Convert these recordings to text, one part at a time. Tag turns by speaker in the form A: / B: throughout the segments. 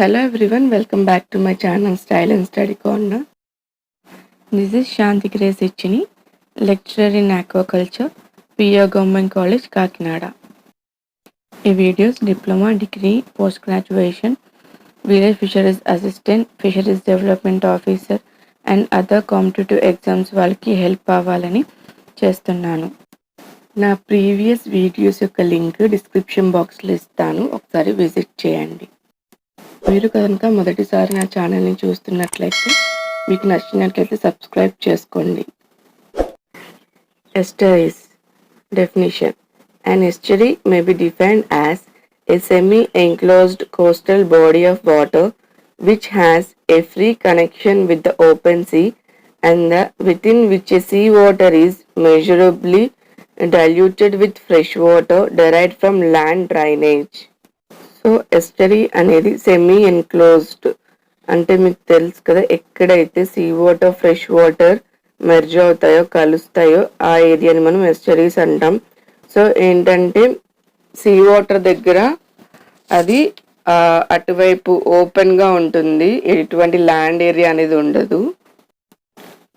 A: Hello everyone, welcome back to my channel Style and Study Corner. This is Shanti Grace Ichini, lecturer in aquaculture, PO Government College, Kakinada. A videos, diploma, degree, post-graduation, village fisheries assistant, fisheries development officer and other competitive exams వాళ్ళకి help అవ్వాలని చేస్తున్నాను. నా previous videos యొక్క link description బాక్స్లో ఇస్తాను, ఒకసారి visit చేయండి. మీరు కనుక మొదటిసారి నా ఛానల్ని చూస్తున్నట్లయితే మీకు నచ్చినట్లయితే సబ్స్క్రైబ్ చేసుకోండి. Estuaries. Definition. An estuary may be defined as a semi-enclosed coastal body of water which has a free connection with the open sea and within which a seawater is measurably diluted with fresh water derived from land drainage. So estuary అనేది semi enclosed అంటే మీకు తెలుసు కదా, ఎక్కడైతే sea water fresh water merge అవుతాయో కలుస్తాయో ఆ ఏరియాని మనం ఎస్టరీస్ అంటాం. సో ఏంటంటే సీ వాటర్ దగ్గర అది అటువైపు ఓపెన్గా ఉంటుంది, ఎటువంటి ల్యాండ్ ఏరియా అనేది ఉండదు.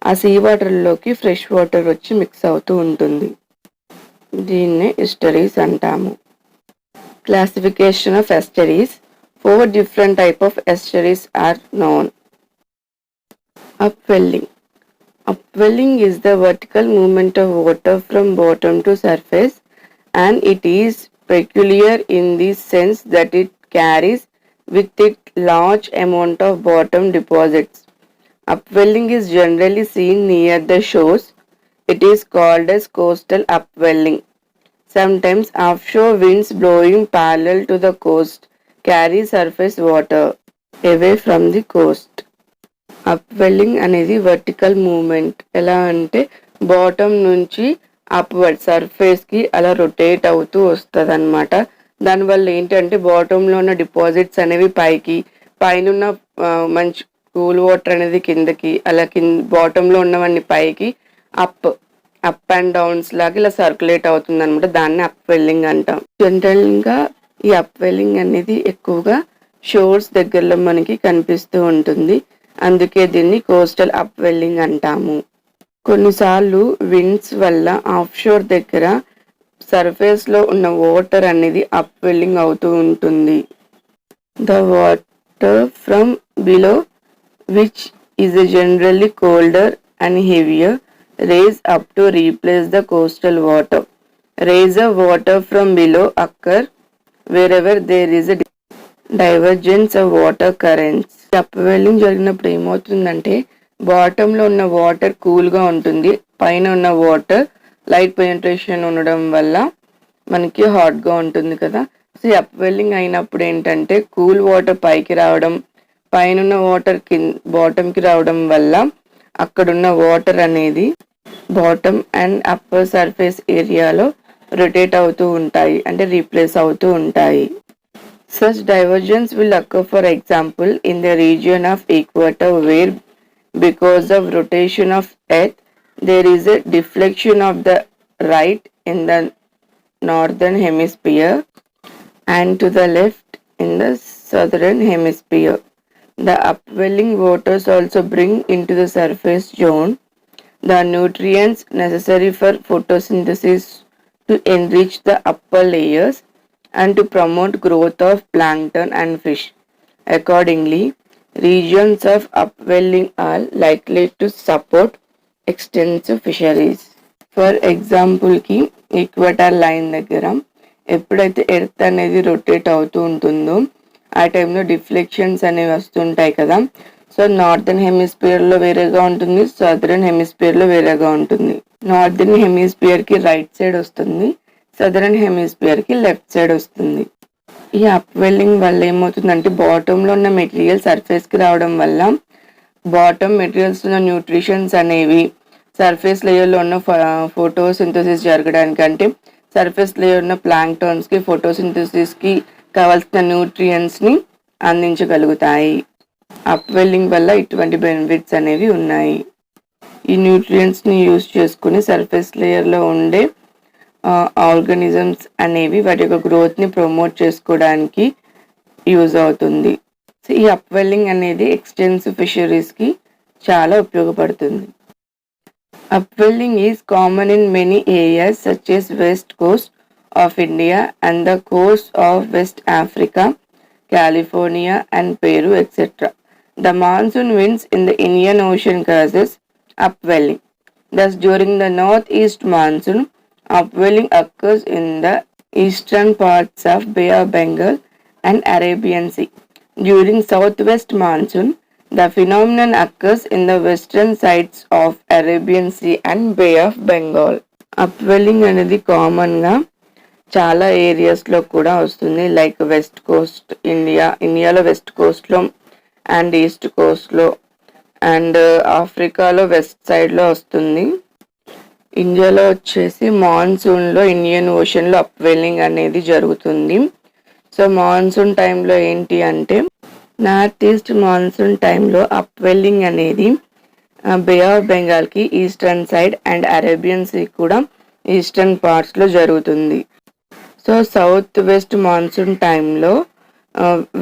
A: ఆ సీ వాటర్లోకి ఫ్రెష్ వాటర్ వచ్చి మిక్స్ అవుతూ ఉంటుంది. దీన్నే ఎస్టరీస్ అంటాము. Classification of estuaries. 4 different types of estuaries are known. Upwelling. Upwelling is the vertical movement of water from bottom to surface, and it is peculiar in the sense that it carries with it large amount of bottom deposits. Upwelling is generally seen near the shores. It is called as coastal upwelling. Sometimes offshore winds blowing parallel to the coast carry surface water away from the coast. Upwelling అనేది vertical moment. ఎలా అంటే bottom నుంచి upward సర్ఫేస్కి అలా rotate అవుతూ వస్తుంది అనమాట. దానివల్ల ఏంటంటే బాటంలో ఉన్న డిపాజిట్స్ అనేవి పైకి, పైన మంచి కూల్ వాటర్ అనేది కిందకి, అలా బాటంలో ఉన్నవన్నీ పైకి అప్ అండ్ డౌన్స్ లాగా ఇలా సర్క్యులేట్ అవుతుంది అనమాట. దాన్ని అప్వెల్లింగ్ అంటాం. జనరల్గా ఈ అప్వెల్లింగ్ అనేది ఎక్కువగా షోర్స్ దగ్గరలో మనకి కనిపిస్తూ ఉంటుంది, అందుకే దీన్ని కోస్టల్ అప్వెల్లింగ్ అంటాము. కొన్నిసార్లు విండ్స్ వల్ల ఆఫ్ షోర్ దగ్గర సర్ఫేస్ లో ఉన్న వాటర్ అనేది అప్వెల్లింగ్ అవుతూ ఉంటుంది. The water from below which is generally colder and heavier raise up to replace the coastal water. Raise of water from below occur wherever there is a divergence of water currents. అప్వెల్లింగ్ జరిగినప్పుడు ఏమవుతుందంటే బాటంలో ఉన్న water కూల్గా ఉంటుంది, పైన ఉన్న water light penetration ఉండడం వల్ల మనకి హాట్గా ఉంటుంది కదా. సో ఈ అప్వెల్లింగ్ అయినప్పుడు ఏంటంటే కూల్ వాటర్ పైకి రావడం, పైన వాటర్ బాటంకి రావడం వల్ల అక్కడున్న వాటర్ అనేది బాటమ్ అండ్ అప్పర్ సర్ఫేస్ ఏరియాలో రొటేట్ అవుతూ ఉంటాయి, అంటే రీప్లేస్ అవుతూ ఉంటాయి. Such divergence will occur, for example, in the region of equator where because of rotation of earth there is a deflection of the right in the northern hemisphere and to the left in the southern hemisphere. The upwelling waters also bring into the surface zone the nutrients necessary for photosynthesis to enrich the upper layers and to promote growth of plankton and fish. Accordingly, regions of upwelling are likely to support extensive fisheries. For example ki Equator line దగ్గర ఎప్పుడైతే earth అనేది rotate అవుతూ ఉంటుందో ఆ టైంలో deflections అనేవి వస్తుంటాయి కదా. సో నార్థన్ హెమిస్ఫియర్లో వేరేగా ఉంటుంది, సదరన్ హెమిస్ఫియర్లో వేరేగా ఉంటుంది. నార్థన్ హెమిస్ఫియర్కి రైట్ సైడ్ వస్తుంది, సదరన్ హెమిస్ఫియర్కి లెఫ్ట్ సైడ్ వస్తుంది. ఈ అప్వెల్లింగ్ వల్ల ఏమవుతుందంటే బాటంలో ఉన్న మెటీరియల్ సర్ఫేస్కి రావడం వల్ల బాటమ్ మెటీరియల్స్ ఉన్న న్యూట్రిషన్స్ అనేవి సర్ఫేస్ లేయర్లో ఉన్న ఫోటోసింథసిస్ జరగడానికి, అంటే సర్ఫేస్ లేయర్ ఉన్న ప్లాంక్టన్స్కి ఫోటోసింథసిస్కి కావాల్సిన న్యూట్రియంట్స్ని అందించగలుగుతాయి. అప్వెల్లింగ్ వల్ల ఇటువంటి బెనిఫిట్స్ అనేవి ఉన్నాయి. ఈ న్యూట్రియంట్స్ని యూజ్ చేసుకుని సర్ఫేస్ లేయర్లో ఉండే ఆర్గానిజమ్స్ అనేవి వాటి యొక్క గ్రోత్ని ప్రమోట్ చేసుకోవడానికి యూజ్ అవుతుంది. సో ఈ అప్వెల్లింగ్ అనేది ఎక్స్టెన్సివ్ ఫిషరీస్కి చాలా ఉపయోగపడుతుంది. Upwelling is common in many areas such as west coast of India and the coast of West Africa, California and Peru, etc. The monsoon winds in the Indian Ocean causes upwelling. Thus, during the northeast monsoon, upwelling occurs in the eastern parts of Bay of Bengal and Arabian Sea. During southwest monsoon, the phenomenon occurs in the western sides of Arabian Sea and Bay of Bengal. అప్వెల్లింగ్ అనేది కామన్గా చాలా ఏరియాస్లో కూడా వస్తుంది. Like west Coast ఇండియాలో west కోస్ట్లో and east కోస్ట్లో and ఆఫ్రికాలో west సైడ్లో వస్తుంది. ఇండియాలో వచ్చేసి మాన్సూన్లో ఇండియన్ ఓషన్లో అప్వెల్లింగ్ అనేది జరుగుతుంది. సో మాన్సూన్ టైంలో ఏంటి అంటే నార్త్ ఈస్ట్ మాన్సూన్ టైంలో అప్వెల్లింగ్ అనేది బే ఆఫ్ బెంగాల్కి eastern side and Arabian Sea కూడా ఈస్టర్న్ పార్ట్స్లో జరుగుతుంది. సో సౌత్ వెస్ట్ మాన్సూన్ టైంలో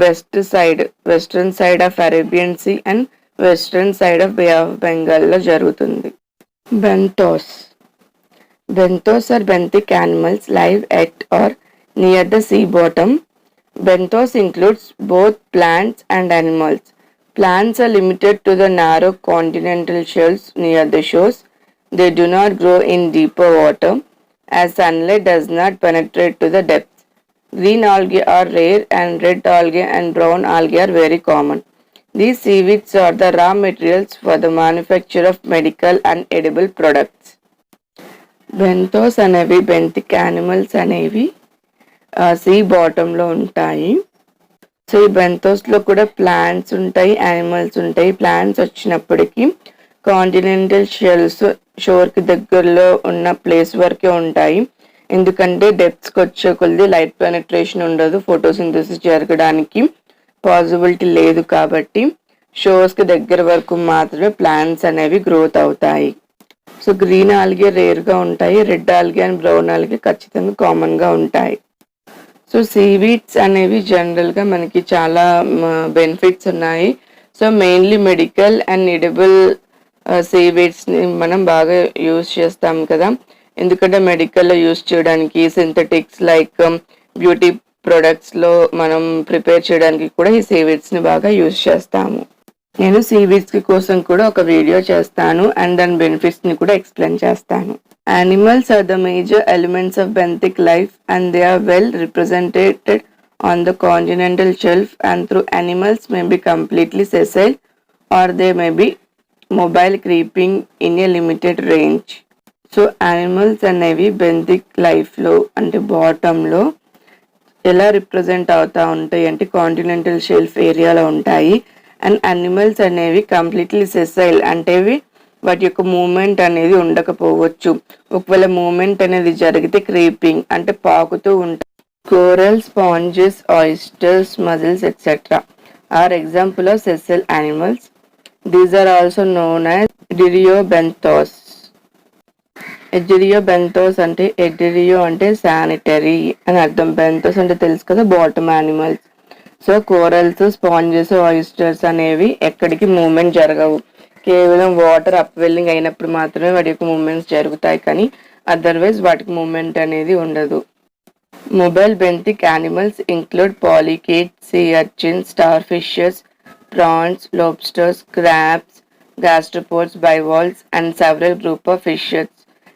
A: western side of Arabian Sea and western side of Bay of బెంగాల్లో జరుగుతుంది. Benthos are benthic animals live at or near the sea bottom. Benthos includes both plants and animals. Plants are limited to the narrow continental shelves near the shores. They do not grow in deeper water as sunlight does not penetrate to the depths. Green algae are rare and red algae and brown algae are very common. These seaweeds are the raw materials for the manufacture of medical and edible products. బెంథోస్ అనేవి benthic animals అనేవి see బాటంలో ఉంటాయి. So ఈ బెంథోస్లో కూడా plants ఉంటాయి, animals ఉంటాయి. Plants వచ్చినప్పటికీ continental shells షోర్కి దగ్గరలో ఉన్న ప్లేస్ వరకే ఉంటాయి. ఎందుకంటే డెప్త్స్కి వచ్చే కొద్ది లైట్ పెనట్రేషన్ ఉండదు, ఫోటోసింథసిస్ జరగడానికి పాసిబిలిటీ లేదు. కాబట్టి షోర్స్కి దగ్గర వరకు మాత్రమే ప్లాంట్స్ అనేవి గ్రోత్ అవుతాయి. సో గ్రీన్ ఆల్గే రేర్గా ఉంటాయి, red algae and brown algae ఖచ్చితంగా కామన్గా ఉంటాయి. సో సీవీడ్స్ అనేవి జనరల్గా మనకి చాలా బెనిఫిట్స్ ఉన్నాయి. So mainly medical and edible సీవీడ్స్ని మనం బాగా యూజ్ చేస్తాం కదా. ఎందుకంటే మెడికల్లో యూజ్ చేయడానికి సింథటిక్స్ లైక్ బ్యూటీ ప్రొడక్ట్స్లో మనం ప్రిపేర్ చేయడానికి కూడా ఈ సీవీడ్స్ని బాగా యూజ్ చేస్తాము. నేను సీవీడ్స్ కోసం కూడా ఒక వీడియో చేస్తాను అండ్ దాని బెనిఫిట్స్ని కూడా ఎక్స్ప్లెయిన్ చేస్తాను. Animals are the major elements of benthic life and they are well represented on the continental shelf, and through animals may be completely sessile or they may be mobile, creeping in a limited range. So animals అనేవి benthic లైఫ్లో అంటే బాటంలో ఎలా represent అవుతూ ఉంటాయి అంటే continental shelf ఏరియాలో ఉంటాయి. అండ్ యానిమల్స్ అనేవి కంప్లీట్లీ సెసైల్ అంటే వాటి యొక్క మూమెంట్ అనేది ఉండకపోవచ్చు. ఒకవేళ మూమెంట్ అనేది జరిగితే క్రీపింగ్ అంటే పాకుతూ ఉంటాయి. Coral, sponges, oysters, mussels etcetera are example of sessile animals. These are also known as edriobenthos. Edriobenthos అంటే ఎడిరియో అంటే శానిటరీ అని అర్థం, బెంథోస్ అంటే తెలుసు కదా bottom animals. So corals, sponges, oysters అనేవి ఎక్కడికి మూమెంట్ జరగవు, కేవలం వాటర్ అప్వెల్లింగ్ అయినప్పుడు మాత్రమే వాటి యొక్క మూమెంట్స్ జరుగుతాయి, కానీ అదర్వైజ్ వాటికి మూమెంట్ అనేది ఉండదు. Mobile benthic animals include polychaete, sea urchin, star fishes, prawns, lobsters, crabs, gastropods, bivalves and several group of fishes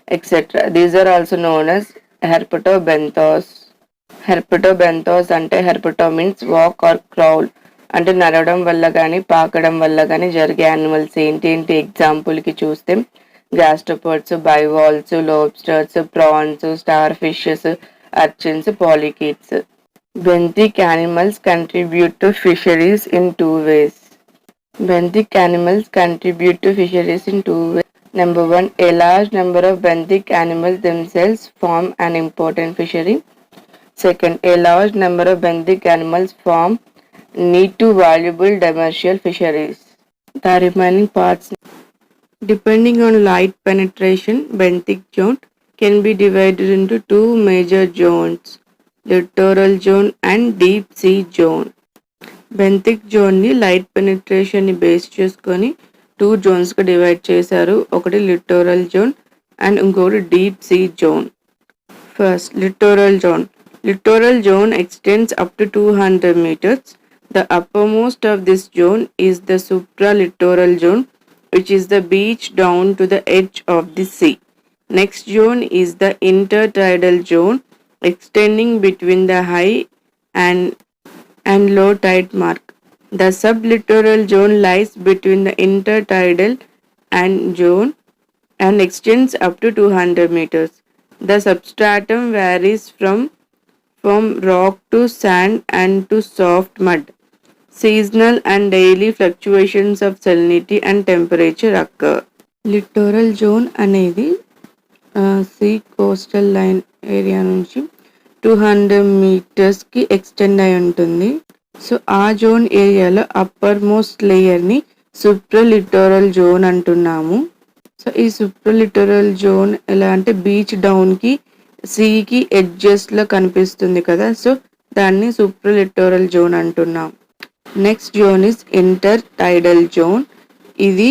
A: etc. These are also known as herpetobenthos. Herpetobenthos అంటే herpeto means walk or crawl అంటే నడవడం వల్ల కానీ పాకడం వల్ల కానీ జరిగే animals ఏంటి ఎగ్జాంపుల్కి చూస్తే gastropods, bivalves, lobsters, prawns, star fishes, urchins, polychaetes. Benthic animals contribute to fisheries in two ways. Benthic animals contribute to fisheries in two ways. Number one, a large number of benthic animals themselves form an important fishery. Second, a large number of benthic animals form need to valuable demersal fisheries. The remaining parts, depending on light penetration, benthic zone can be divided into two major zones, littoral zone and deep sea zone. Benthic జోన్ని light పెనిట్రేషన్ని base చేసుకొని 2 జోన్స్గా divide చేశారు. ఒకటి littoral zone and ఇంకొకటి deep sea zone. First littoral zone. Littoral zone extends up to 200 meters. The uppermost of this zone is the supralittoral zone, which is the beach down to the edge of the sea. Next zone is the intertidal zone, extending between the high and low tide mark. The sublittoral zone lies between the intertidal and zone and extends up to 200 meters. The substratum varies from rock to sand and to soft mud. Seasonal and daily fluctuations of salinity and temperature occur. Littoral zone అనేది sea coastal line area నుంచి 200 మీటర్స్కి extend అయి ఉంటుంది. So ఆ zone ఏరియాలో upper most లేయర్ని సూప్రలిటోరల్ zone అంటున్నాము. So ఈ సూప్రలిటోరల్ zone ఎలా అంటే బీచ్ డౌన్కి సీకి ఎడ్జెస్లో కనిపిస్తుంది కదా, సో దాన్ని సూప్రలిటోరల్ జోన్ అంటున్నాం. Next zone is inter tidal zone. ఇది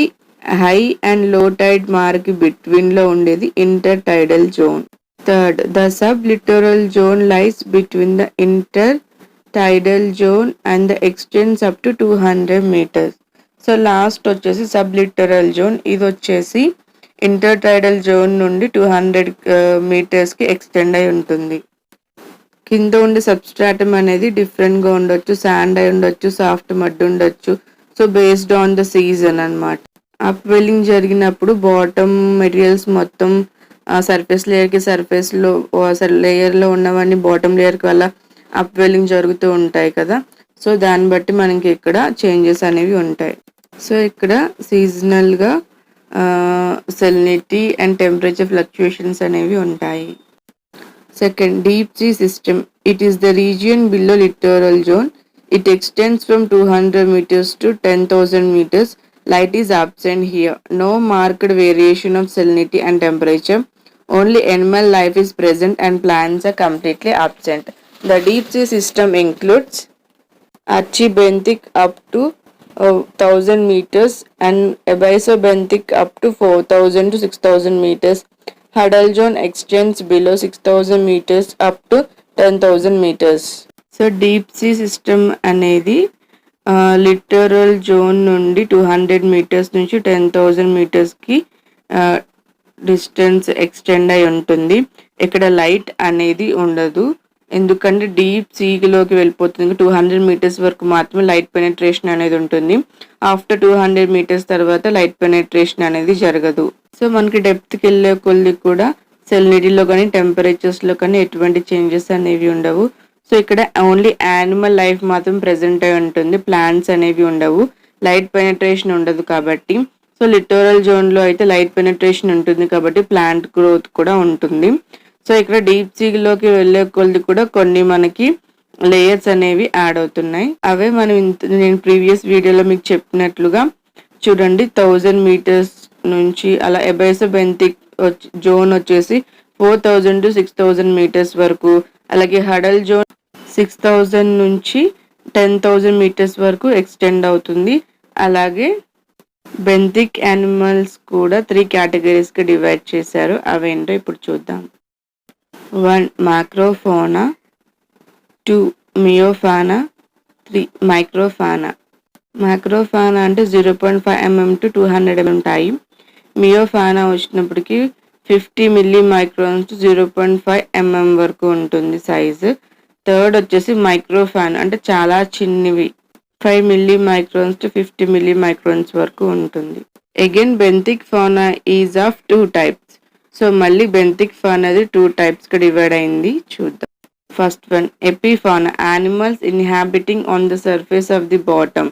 A: high and low tide mark బిట్వీన్లో ఉండేది inter tidal zone. Third, the sub littoral zone lies between the inter tidal zone and the extends up to 200 meters. So last వచ్చేసి sub littoral zone. ఇది వచ్చేసి intertidal zone నుండి 200 మీటర్స్కి extend అయి ఉంటుంది. కింద ఉండే సబ్స్ట్రాటమ్ అనేది డిఫరెంట్గా ఉండొచ్చు, శాండ్ అయి ఉండొచ్చు, సాఫ్ట్ మడ్ ఉండొచ్చు. So based on the season అనమాట. అప్ వెల్లింగ్ జరిగినప్పుడు బాటమ్ మెటీరియల్స్ మొత్తం సర్ఫేస్ లేయర్కి లేయర్లో ఉన్నవన్నీ బాటమ్ లేయర్కి వల్ల అప్ వెల్లింగ్ జరుగుతూ ఉంటాయి కదా. సో దాన్ని బట్టి మనకి ఇక్కడ చేంజెస్ అనేవి ఉంటాయి. సో ఇక్కడ సీజనల్గా salinity and temperature fluctuations అనేవి ఉంటాయి. Second, deep sea system. It is the region below littoral zone. It extends from 200 meters to 10,000 meters. Light is absent here. No marked variation of salinity and temperature. Only animal life is present and plants are completely absent. The deep sea system includes Archibenthic up to 1000 meters and Abyssobenthic up to 4000 to 6000 meters. Huddle zone extends below 6000 meters up to 10,000 meters. So deep sea system అనేది literal zone నుండి 200 metres నుంచి 10,000 మీటర్స్కి distance extend అయి ఉంటుంది. ఇక్కడ light అనేది ఉండదు, ఎందుకంటే deep సీలోకి వెళ్ళిపోతుంది. 200 మీటర్స్ వరకు మాత్రమే లైట్ పెనిట్రేషన్ అనేది ఉంటుంది. ఆఫ్టర్ 200 మీటర్స్ తర్వాత లైట్ పెనిట్రేషన్ అనేది జరగదు. సో మనకి డెప్త్కి వెళ్ళే కొద్ది కూడా సెలినిటీలో కానీ టెంపరేచర్స్లో కానీ ఎటువంటి చేంజెస్ అనేవి ఉండవు. సో ఇక్కడ ఓన్లీ యానిమల్ లైఫ్ మాత్రం ప్రెజెంట్ అయి ఉంటుంది, ప్లాంట్స్ అనేవి ఉండవు, లైట్ పెనిట్రేషన్ ఉండదు కాబట్టి. సో లిటోరల్ జోన్లో అయితే లైట్ పెనిట్రేషన్ ఉంటుంది కాబట్టి ప్లాంట్ గ్రోత్ కూడా ఉంటుంది. సో ఇక్కడ డీప్ సీలోకి వెళ్ళే కొద్ది కూడా కొన్ని మనకి లేయర్స్ అనేవి యాడ్ అవుతున్నాయి. అవే మనం నేను ప్రీవియస్ వీడియోలో మీకు చెప్పినట్లుగా చూడండి, 1000 మీటర్స్ నుంచి అలా ఎబైసోబెంతిక్ జోన్ వచ్చేసి 4000 to 6000 మీటర్స్ వరకు, అలాగే హడల్ జోన్ 6000 నుంచి 10,000 మీటర్స్ వరకు ఎక్స్టెండ్ అవుతుంది. అలాగే బెంతిక్ యానిమల్స్ కూడా 3 కేటగిరీస్కి డివైడ్ చేశారు. అవేంటో ఇప్పుడు చూద్దాం. 1 macrofauna, 2 meofauna, 3 microfauna. మైక్రోఫానా అంటే 0.5 mm to 200 mm ఉంటాయి. మియోఫానా వచ్చినప్పటికీ 50 మిల్లీ మైక్రాన్స్ టు 0.5 mm వరకు ఉంటుంది సైజు. థర్డ్ వచ్చేసి మైక్రోఫానా అంటే చాలా చిన్నవి, 5 milli microns to 50 milli microns వరకు ఉంటుంది. Again benthic fauna is of 2 types. So మళ్ళీ బెంతిక్ ఫానా అది 2 typesగా డివైడ్ అయింది, చూద్దాం. First one epifauna, animals inhabiting on the surface of the bottom.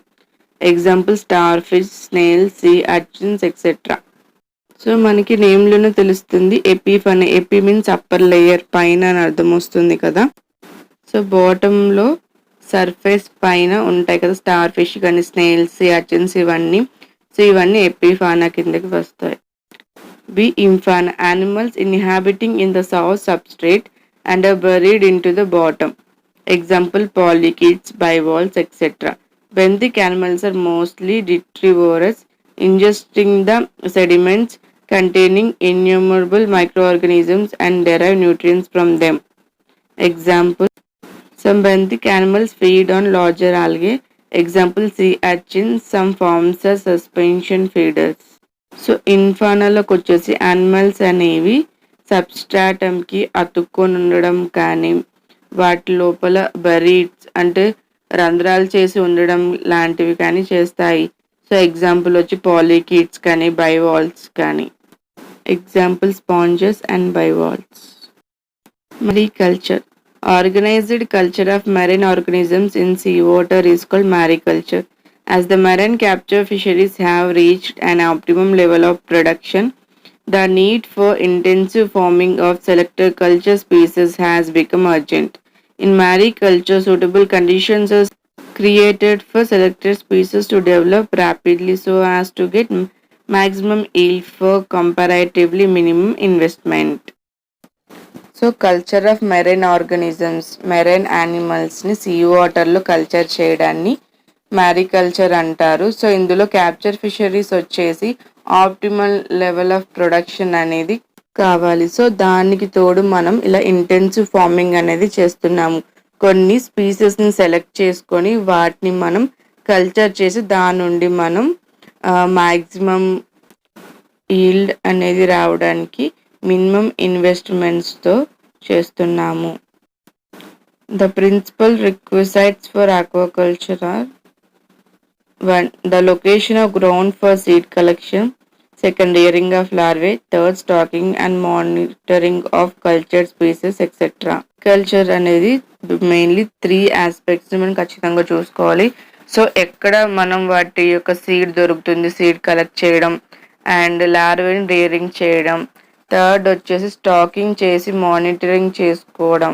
A: Example star fish, snail, sea urchins etcetera. So మనకి నేమ్లోనే తెలుస్తుంది epifauna. Epi means upper layer, పైన అని అర్థం వస్తుంది కదా. సో బాటంలో సర్ఫేస్ పైన ఉంటాయి కదా స్టార్ ఫిష్ కానీ స్నేల్స్, సీ అర్చిన్స్ ఇవన్నీ. సో ఇవన్నీ ఎపిఫానా కిందకి వస్తాయి. B infauna, animals inhabiting in the soft substrate and are buried into the bottom. Example polychaetes, bivalves etcetera. Benthic animals are mostly detrivorous, ingesting the sediments containing innumerable microorganisms and derive nutrients from them. Example: some benthic animals feed on larger algae. Example: sea urchins. Some forms are suspension feeders. So ఇన్ఫానాలోకి వచ్చేసి animals అనేవి సబ్స్ట్రాటంకి అతుక్కొని ఉండడం కానీ వాటి లోపల బరీడ్స్ అంటే రంధ్రాలు చేసి ఉండడం లాంటివి కానీ చేస్తాయి. సో ఎగ్జాంపుల్ వచ్చి పాలీకీట్స్ కానీ బైవాల్వ్స్ కానీ. Example sponges and bivalves. Mariculture. Organized culture of marine organisms in seawater is called mariculture. As the marine capture fisheries have reached an optimum level of production, the need for intensive farming of selected culture species has become urgent. In mariculture, suitable conditions are created for selected species to develop rapidly so as to get maximum yield for comparatively minimum investment. So culture of marine organisms, marine యానిమల్స్ని sea వాటర్లో culture చేయడాన్ని mariculture అంటారు. So ఇందులో capture fisheries వచ్చేసి optimal level of production అనేది కావాలి. So దానికి తోడు మనం ఇలా ఇంటెన్సివ్ ఫార్మింగ్ అనేది చేస్తున్నాము. కొన్ని స్పీసెస్ని సెలెక్ట్ చేసుకొని వాటిని మనం కల్చర్ చేసి దాని నుండి మనం మ్యాక్సిమం ఈల్డ్ అనేది రావడానికి మినిమం ఇన్వెస్ట్మెంట్స్తో చేస్తున్నాము. The principal requisites for aquaculture are: 1. The location of ground for seed collection. 2. Rearing of larvae. 3. Stocking and monitoring of cultured species, etc. Culture అనేది మెయిన్లీ 3 ఆస్పెక్ట్స్ని మనం ఖచ్చితంగా చూసుకోవాలి. సో ఎక్కడ మనం వాటి యొక్క సీడ్ దొరుకుతుంది, సీడ్ కలెక్ట్ చేయడం, అండ్ లార్వేని రేరింగ్ చేయడం. థర్డ్ వచ్చేసి స్టాకింగ్ చేసి మానిటరింగ్ చేసుకోవడం.